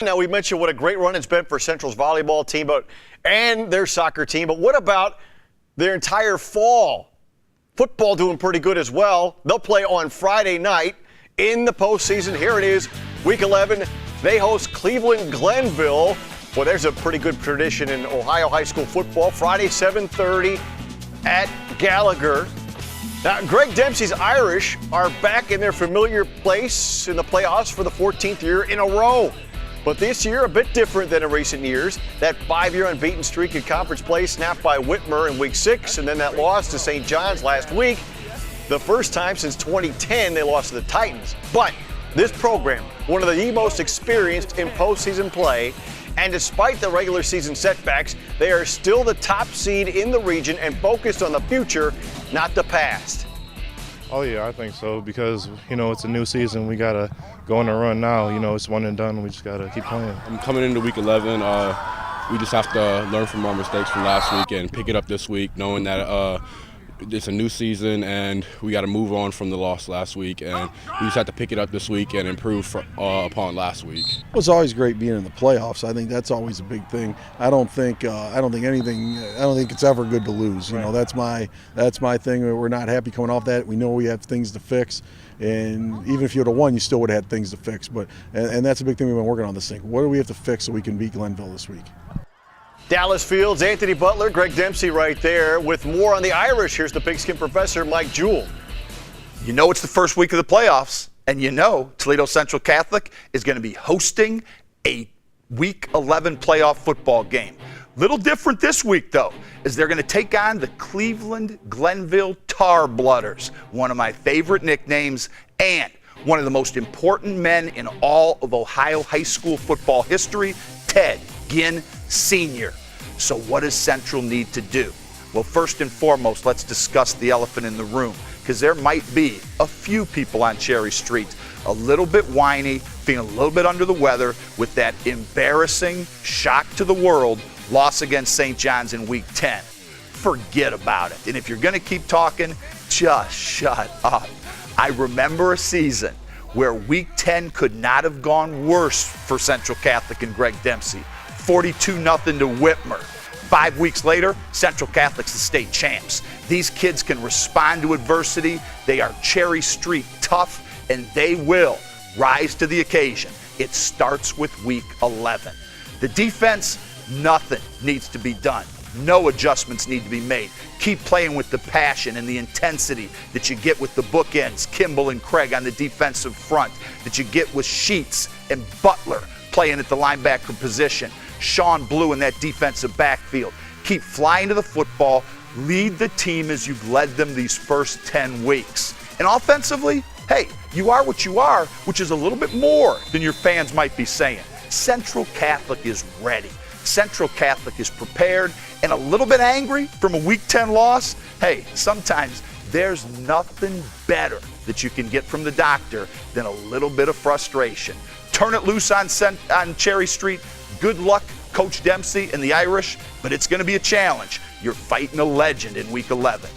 Now, we mentioned what a great run it's been for Central's volleyball team and their soccer team, but what about their entire fall? Football doing pretty good as well. They'll play on Friday night in the postseason. Here it is, Week 11. They host Cleveland Glenville. Well, there's a pretty good tradition in Ohio high school football. Friday, 7:30 at Gallagher. Now, Greg Dempsey's Irish are back in their familiar place in the playoffs for the 14th year in a row. But this year, a bit different than in recent years. That 5-year unbeaten streak in conference play snapped by Whitmer in Week 6, and then that loss to St. John's last week. The first time since 2010 they lost to the Titans. But this program, one of the most experienced in postseason play, and despite the regular season setbacks, they are still the top seed in the region and focused on the future, not the past. Oh, yeah, I think so because, it's a new season. We got to go on a run now. It's one and done. We just got to keep playing. I'm coming into Week 11. We just have to learn from our mistakes from last week and pick it up this week, knowing that it's a new season and we got to move on from the loss last week, and we just have to pick it up this week and improve upon last week. Well, it's always great being in the playoffs. I think that's always a big thing. I don't think it's ever good to lose. That's my thing. We're not happy coming off that. We know we have things to fix, and even if you would have won, you still would have had things to fix. But and that's a big thing we've been working on this thing. What do we have to fix so we can beat Glenville this week? Dallas Fields, Anthony Butler, Greg Dempsey right there. With more on the Irish, here's the Pigskin Professor, Mike Jewell. It's the first week of the playoffs, and Toledo Central Catholic is going to be hosting a Week 11 playoff football game. Little different this week, though, as they're going to take on the Cleveland Glenville Tar Blooders, one of my favorite nicknames, and one of the most important men in all of Ohio high school football history, Ted Ginn Sr. So what does Central need to do? Well, first and foremost, let's discuss the elephant in the room, because there might be a few people on Cherry Street a little bit whiny, feeling a little bit under the weather with that embarrassing, shock to the world loss against St. John's in Week 10. Forget about it. And if you're going to keep talking, just shut up. I remember a season where Week 10 could not have gone worse for Central Catholic and Greg Dempsey. 42-0 to Whitmer. 5 weeks later, Central Catholic's the state champs. These kids can respond to adversity. They are Cherry Street tough, and they will rise to the occasion. It starts with Week 11. The defense, nothing needs to be done. No adjustments need to be made. Keep playing with the passion and the intensity that you get with the bookends, Kimball and Craig on the defensive front, that you get with Sheets and Butler playing at the linebacker position. Sean Blue in that defensive backfield. Keep flying to the football. Lead the team as you've led them these first 10 weeks. And offensively, hey, you are what you are, which is a little bit more than your fans might be saying. Central Catholic is ready. Central Catholic is prepared and a little bit angry from a Week 10 loss. Hey, sometimes there's nothing better that you can get from the doctor than a little bit of frustration. Turn it loose on Cherry Street. Good luck, Coach Dempsey and the Irish, but it's going to be a challenge. You're fighting a legend in Week 11.